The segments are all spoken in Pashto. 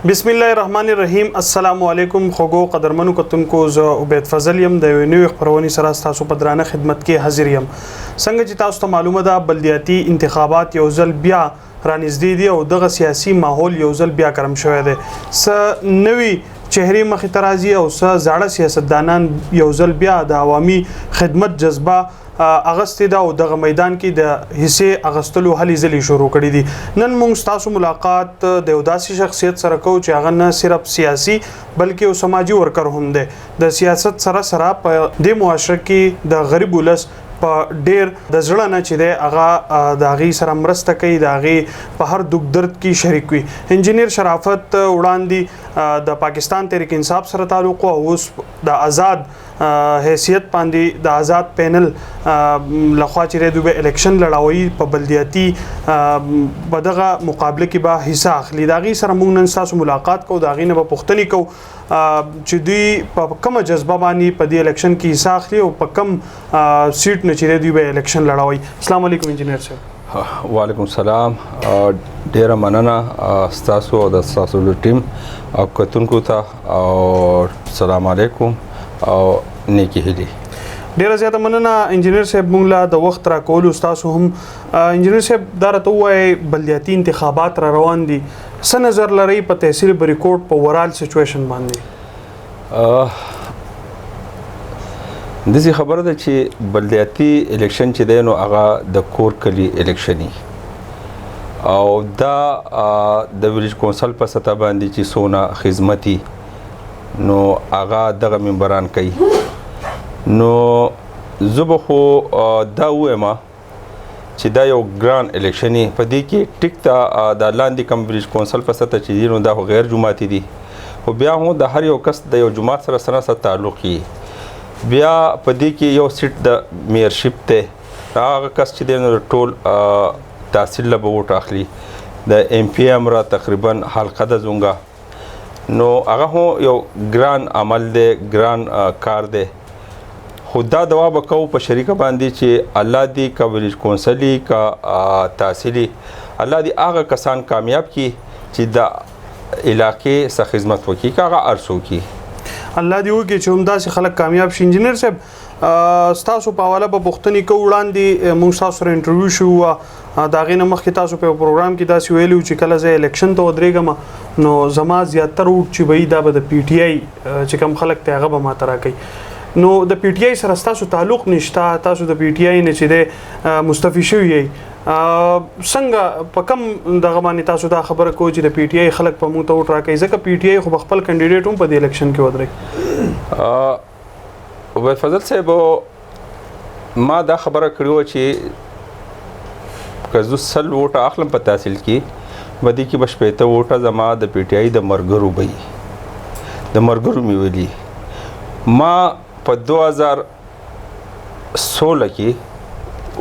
بسم الله الرحمن الرحیم. السلام علیکم خوګو قدرمنو کتونکو. زه عبید فضل یم د نوې خبرونې سره تاسو په درانه خدمت کې حاضر یم. څنګه چې تاسو ته معلومه ده بلدیاتي انتخابات یو ځل بیا رانږدې دي او دغه سیاسي ماحول یو ځل بیا ګرم شوی دی. نوی چهرې مخې ته راځي او زاړه سیاستدانان یو ځل بیا د عوامي خدمت جذبه اغستې ده او دغه میدان کې د حصے اغستلو هلې ځلې شروع کړي دي. نن موږ تاسو ملاقات د یو داسې شخصیت سره کوو چې هغه نه صرف سیاسي بلکې یو سماجي ورکر هم دی. د سیاست سره په دې معاشره کې د غریب ولس په ډیر د زړه نه چې دی هغه د هغې سره مرسته کوي، د هغې په هر دکھ درد کې شریک وي. انجینیر شرافت وړاندې د پاکستان تحریک انصاف سره تعلق او اوس د آزاد حیثیت باندې د آزاد پینل لخوا چې دوی به الیکشن لړاوي په بلدیاتي په دغه مقابله کې به حصہ اخلي. د هغې سره موږ نن ستاسو ملاقات کوو، د هغې نه به پوښتنې کوو چې دوی په کومه جذبه باندې په دې الیکشن کې حصہ اخلي او په کوم سیټ نه چې دوی به الیکشن لړاوي. السلام علیکم انجینیر صاحب. وعلیکم السلام. ډیره مننه ستاسو او د ستاسو ټیم او کتونکو ته او السلام علیکم او نیکی هیلي. ډیره زیاته مننه انجینیر صاحب. موږ لا د وخت را کولو تاسو هم انجینیر صاحب دا راته ووایي بلدیاتي انتخابات را روان دي، څه نظر لرئ په تحصیل بریکوټ په اورال سچویشن باندې؟ داسې خبره ده چې بلدیاتي الیکشن چې دی نو هغه د کور کلي الیکشن او دا د ویلیج کونسل په سطح باندې چې څونه خدمتي نو هغه دغه ممبران کوي. نو زه به خو دا ووایم چې دا یو ګران الیکشن په دې کې ټیک ته د لاندې کوم ویلیج کونسل په سطح چې دي نو دا خو غیر جماعتي دي، خو بیا هم د هر یو کس د یو جماعت سره تعلق وي. بیا په دې کې یو سیټ د میئرشپ دی، هغه کس چې دی نو ټول تحصیل له به ووټ اخلي. د ایم پی هم را تقریبا حلقه د زونګه نو هغه هم یو ګران عمل دی، ګران کار دی. خو دا دوا به کوو په شریکه باندې چې الله دې که ویلیج کونسلي که تحصیلي الله دې هغه کسان کامیاب کړي چې د علاقې څخه خدمت وکړي که هغه هر څوک وي. الله دې وکړي چې همداسې خلک کامیاب شي. انجینیر صاحب ستاسو په حواله به پوښتنې کوو. وړاندې موږ ستاسو سره انټرویو شو د هغې نه مخکې تاسو په پروګرام کې داسې ویلي وو چې کله زه الیکشن ته ودرېږم نو زما زیاتره ووټ چې به وي دا به د پی ټي آی چې کوم خلک دی هغه به ماته راکوي. نو د پی ټي آی سره ستاسو تعلق نشته، تاسو د پی ټي آی نه چې دی مستفي شوي یې، څنګه په کوم دغه باندې تاسو دا خبره کوئ چې د پی ټي آی خلک په موږ ته ووټ راکوي؟ ځکه پی ټي آی خو خپل کینډیډیټ هم په دې الیکشن کې ودرېږي. عبید فضل صاحب ما دا خبره کړې وه چې که زه 100 ووټه اخلم په تحصیل کې په دې کې به 80 ووټه زما د پی ټي آی د مرګرو به وي، د مرګرو مې ویلي. ما په 2016 کې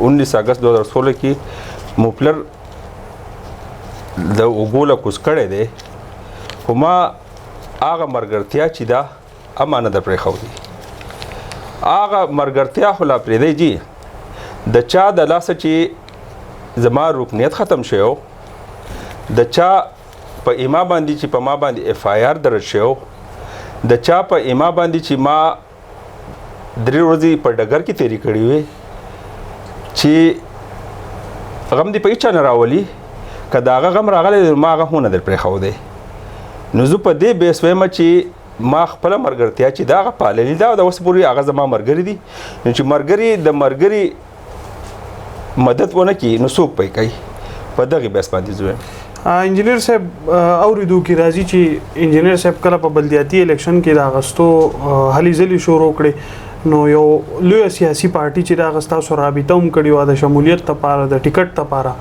19 اگست 2016 کې موپلر د اوګوله کوز کړی دی، خو ما هغه مرګرتیا چې دا امانه د پرېښودي. هغه مرګرتیا خو لا پرېږدی جي د چا د لاسه چې زما رکنیت ختم شوی، د چا په ایما باندې چې په ما باندې اف آی آر درج شوی، د چا په ایما باندې چې ما 3 ورځې په ډګر کې تیری کړې وي چې غم دې په هیچا نه راولي، که د هغه غم راغلی ما هغه هم نه در پرېښودی. نو زه په دې بیس وایم چې ما خپله ملګرتیا چې دا هغه پاللي ده او د اوس پورې هغه زما ملګري دي. نو چې ملګري د ملګري مدد ونه کړي نو څوک پی کوي، په دغې بیس باندې زه وایم. انجینیر صاحب اوریدو کې راځي چې انجینیر صاحب کله په بلدیاتي الیکشن کې د اغستو هلې ځلې شروع کړې نو یو لویه سیاسي پارټي چې د هغه ستاسو رابطه هم کړې وه د شمولیت لپاره د ټکټ لپاره،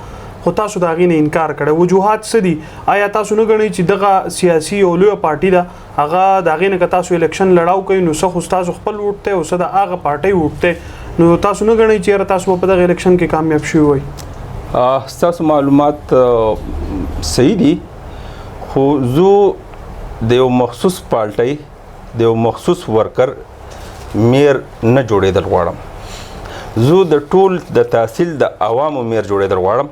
خو تاسو د هغې نه انکار کړی. وجوهات څه دي؟ آیا تاسو نه ګڼئ چې دغه سیاسي او لویه پارټي ده هغه د هغې نه که تاسو الیکشن لړاو کوئ نو څه خو ستاسو خپل ووټ دی او څه د هغه پارټۍ ووټ دی، نو تاسو نه ګڼئ چې یاره تاسو په دغه الیکشن کې کامیاب شوي وئ؟ ستاسو معلومات صحیح دي، خو زه د یو مخصوص پارټۍ د یو مخصوص ورکر میر نه جوړېدل غواړم. زه د ټول د تحصیل د عوامو میر جوړېدل غواړم.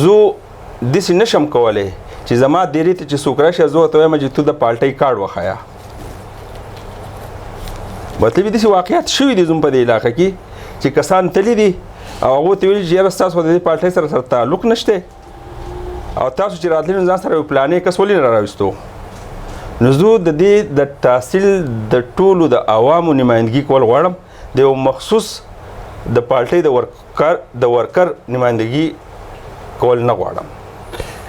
زه داسې نشم کولی چې زما دیری ته چې څوک راشي زه ورته وایم چې تو د پالټۍ کارډ وښایه. مطلب داسې واقعیت شوي دي زموږ په دې علاقه کې چې کسان تللي دي او هغو ته ویلي چې یاره ستاسو د دې پالټۍ سره تعلق نشته او تاسو چې راتلئ نو ځان سره یو پلانې کس ولې نه راوستو. نو زه د دې د تحصیل د ټولو د عوامو نمایندګي کول غواړم، د یو مخصوص د پالټۍ د ورکر نمایندګي کول نه غواړم.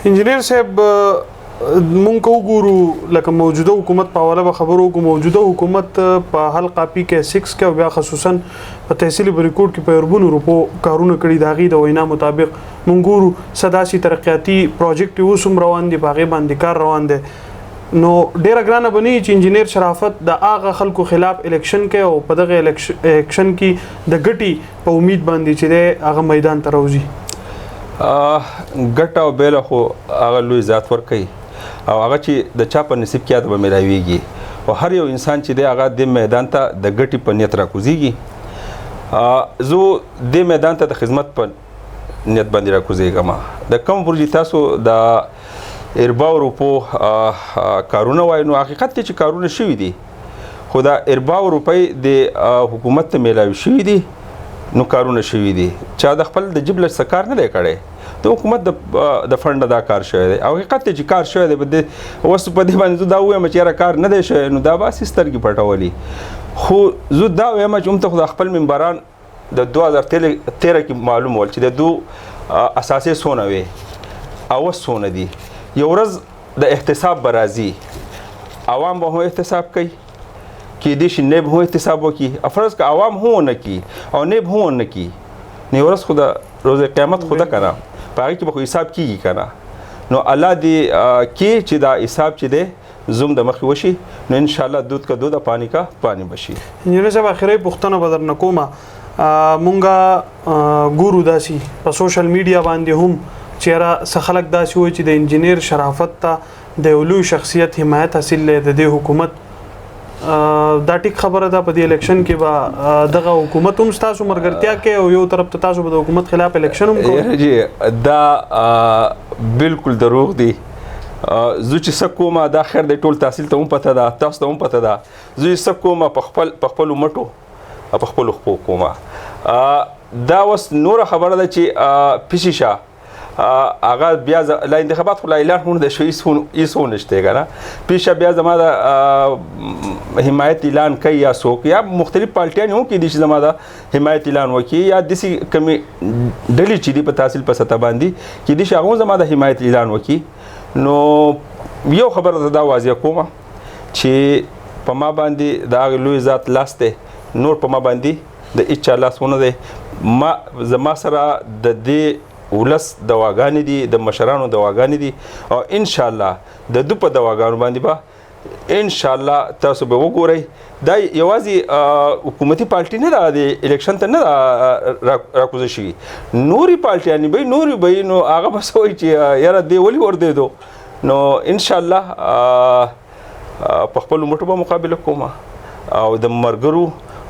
انجینیر صاحب مونږ کو ګورو لکه موجوده حکومت په حواله به خبرو کو موجوده حکومت په حل قاپی کې 6 کې او بیا خصوصا په تحصیل بریکوټ کې په اربونو روپو کارونه کړي داغي د وینا مطابق مونږ ګورو سداسي ترقیاتی پروجیکټ وسوم روان دي باغې باندې کار روان دي. نو ډیره ګرانه بنی چې انجینیر شرافت د اغه خلکو خلاف الیکشن کې او په دغه الیکشن کې د ګټي په امید باندې چې هغه میدان ته راوځي. ګټه او بیل خو هغه لوی ذات ور کوي او هغه چې د چا په نصیب کې به ملاويږي او هر یو انسان چې دی هغه د میدان ته د ګټي په نیت راکوزيږي. زه د میدان ته د خدمت په نیت باندې راکوزيږم. د کوم پروژې تاسو د ارباو روپو کارونه وای نو حقیقت چې کارونه شوي دي خو دا ارباو روپۍ د حکومت ته میلاوي شوي دي نو کارونه شوي دي چا د خپل د جیب له څه کار نه دی کړی د حکومت د فنډ دا کار شوی دی او حقیقت چې کار شوی دی اوس په دې باندې زه دا ووایم چې یاره کار نه دی شوی نو دا باسې سترګې پټولي. خو زه دا وایم چې همته خو د خپل ممبران د 2013 کې معلوم ول چې د دو اساسي څونه وي او څونه دي. یو ورځ د احتساب به راځي عوام به هم احتساب کوي کېدای شي نیب هم احتساب وکړي افرض که عوام هم ونه کړي او نیب هم ونه کړي نو یو ورځ خو د روز قیامت خو ده که نه په هغې کې به خو حساب کېږي که نه. نو الله دې کې چې دا حساب چې دی زوم د مخې وشي نو انشاءالله دود که دود پانی کا پانی بشي. انجینر صاحب اخري پوښتنه به درنه کومه مونږه ګورو داسې په سوشل میډیا باندې هم چیرې څه خلک داسې وایي چې د انجینیر شرافت ته د یو لوی شخصیت حمایت حاصل دی د دې حکومت دا ټیک خبره ده په دې الیکشن کې به دغه حکومت هم ستاسو مرګرتیا کې او یو طرف ته تاسو به د حکومت خلاف الیکشن هم کوئ. دا بالکل دروغ دی. زه چې څه کومه دا خیر دی ټول تحصیل ته هم پته ده تاسو ته هم پته ده زه چې څه کومه په خپلو مټو په خپلو خپو کومه. دا اوس نوره خبره ده چې پیشي شه هغه بیا لا انتخابات خو لا اعلان هونه د شو ایسو نشته کنه پیشه بیا زما د حمایت اعلان کوي یا څوک یا مختلف پارټیان هم کې دي چې زما د حمایت اعلان وکړي یا داسې کمی ډلې چې دي په تحصیل په سطح باندې کې دي چې هغه زما د حمایت اعلان وکړي. نو یو خبره دا واضح کومه چې په ما باندې د هغه لوی ذات لاس دی نور په ما باندې د هیچا لاس ونه دی. زما سره د دې ولس دواګانې دي د مشرانو دواګانې دي او ان شاء الله د دو په دواګانو باندې به ان شاء الله تاسو به وګورئ دا یوازې حکومتي پارټي نه ده د الیکشن ته نه راکوزه شوي نوري پارټیانې به نوري به نو هغه به څه وایي چې یاره دې ولې ورده نو ان شاء الله په خپلو مټو به مقابله کوم او د مرګرو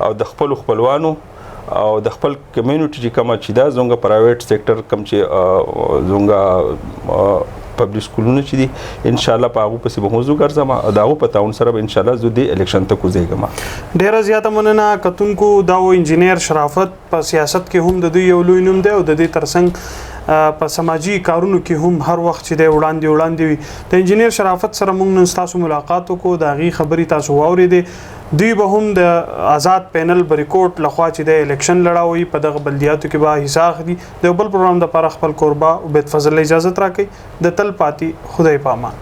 او د خپلوانو او د خپل کمیونټي چې کومه چې دا زونګه پرایویټ سېکټر کم چې زونګه پبلک سکولونه چې دي ان شاء الله په هغه پسې به موضوع ګرځم دا هغه په تاون سره به ان شاء الله زه د الیکشن ته کوزېږم. ډیره زیاته مننه کتونکو دا و انجینیر شرافت په سیاست کې هم د دوی یو لوی نوم دی او د دې ترڅنګ په سماجی کارونو کې هم هر وخت چې د وړاندې وي. د انجینیر شرافت سره موږ نن تاسو ملاقات وکړو دا غي خبري تاسو واورېدې دوی به هم د آزاد پینل بریکوټ لخوا چې د الیکشن لړاوي په دغه بلدیاتو کې به حصہ اخلي. د بل پروګرام د لپاره خپل قربا عبید فضل اجازه راکړي د تل پاتې خدای پامان.